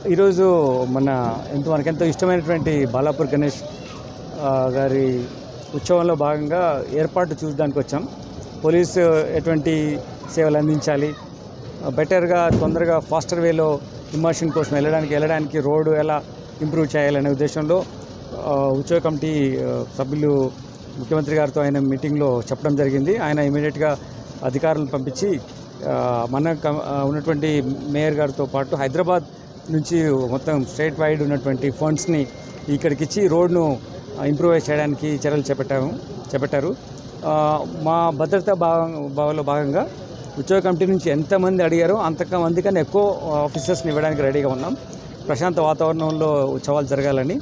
ఈరోజు మనకెంతో ఇష్టమైనటువంటి బాలాపూర్ గణేష్ గారి ఉత్సవంలో భాగంగా ఏర్పాటు చూడడానికి వచ్చాం. పోలీసు ఎటువంటి సేవలు అందించాలి, బెటర్గా తొందరగా ఫాస్టర్ వేలో ఇమర్షన్ కోసం వెళ్ళడానికి రోడ్డు ఎలా ఇంప్రూవ్ చేయాలనే ఉద్దేశంలో ఉత్సవ కమిటీ సభ్యులు ముఖ్యమంత్రి గారితో ఆయన మీటింగ్లో చెప్పడం జరిగింది. ఆయన ఇమీడియట్గా అధికారులను పంపించి ఉన్నటువంటి మేయర్ గారితో పాటు హైదరాబాద్ నుంచి మొత్తం స్టేట్ వైడ్ ఉన్నటువంటి ఫండ్స్ని ఇక్కడికి ఇచ్చి రోడ్ను ఇంప్రూవైజ్ చేయడానికి చర్యలు చేపట్టారు. మా భద్రతా భావంలో భాగంగా ఉత్సవ కమిటీ నుంచి ఎంతమంది అడిగారో అంతమంది కన్నా ఎక్కువ ఆఫీసర్స్ని ఇవ్వడానికి రెడీగా ఉన్నాం. ప్రశాంత వాతావరణంలో ఉత్సవాలు జరగాలని.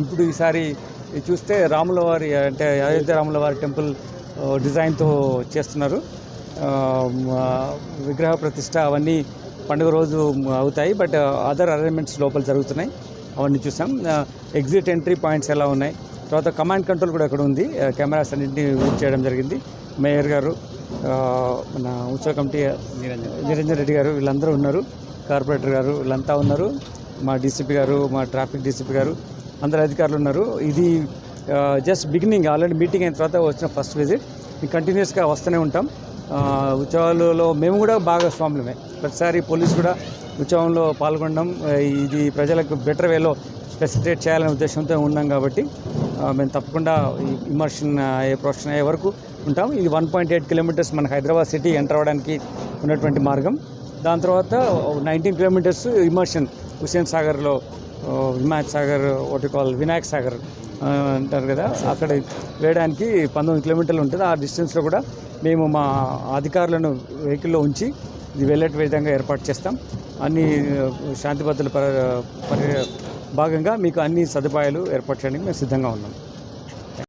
ఇప్పుడు ఈసారి చూస్తే రాములవారి అంటే అయోధ్య రాములవారి టెంపుల్ డిజైన్తో చేస్తున్నారు. విగ్రహ ప్రతిష్ట అవన్నీ పండుగ రోజు అవుతాయి, బట్ అదర్ అరేంజ్మెంట్స్ లోపల జరుగుతున్నాయి. అవన్నీ చూసాం. ఎగ్జిట్ ఎంట్రీ పాయింట్స్ ఎలా ఉన్నాయి, తర్వాత కమాండ్ కంట్రోల్ కూడా ఎక్కడ ఉంది, కెమెరాస్ అన్నింటినీ యూజ్ చేయడం జరిగింది. మేయర్ గారు, మన ఉత్సవ కమిటీ నిరంజన్ రెడ్డి గారు వీళ్ళందరూ ఉన్నారు, కార్పొరేటర్ గారు వీళ్ళంతా ఉన్నారు, మా డీసీపీ గారు, మా ట్రాఫిక్ డీసీపీ గారు, అందరు అధికారులు ఉన్నారు. ఇది జస్ట్ బిగినింగ్. ఆల్రెడీ మీటింగ్ అయిన తర్వాత వచ్చిన ఫస్ట్ విజిట్. కంటిన్యూస్గా వస్తూనే ఉంటాం. ఉత్సవాలలో మేము కూడా భాగస్వాములమే. ప్రతిసారి పోలీసు కూడా ఉత్సవంలో పాల్గొనడం, ఇది ప్రజలకు బెటర్ వేలో ఫెసిలిటేట్ చేయాలనే ఉద్దేశంతో ఉన్నాం. కాబట్టి మేము తప్పకుండా ఇమర్షన్ ప్రొఫెషన్ అయ్యే వరకు ఉంటాం. ఇది 1.8 కిలోమీటర్స్ మన హైదరాబాద్ సిటీ ఎంటర్ అవ్వడానికి ఉన్నటువంటి మార్గం. దాని తర్వాత 19 కిలోమీటర్స్ ఇమర్షన్ హుస్సేన్ సాగర్లో, హిమాయత్ సాగర్, వినాయక్ సాగర్ అంటారు కదా, అక్కడ వేయడానికి 19 కిలోమీటర్లు ఉంటుంది. ఆ డిస్టెన్స్లో కూడా మేము మా అధికారులను వెహికల్లో ఉంచి ఇది వెళ్ళే విధంగా ఏర్పాటు చేస్తాం. అన్ని శాంతి భద్రతల భాగంగా మీకు అన్ని సదుపాయాలు ఏర్పాటు చేయడానికి మేము సిద్ధంగా ఉన్నాం.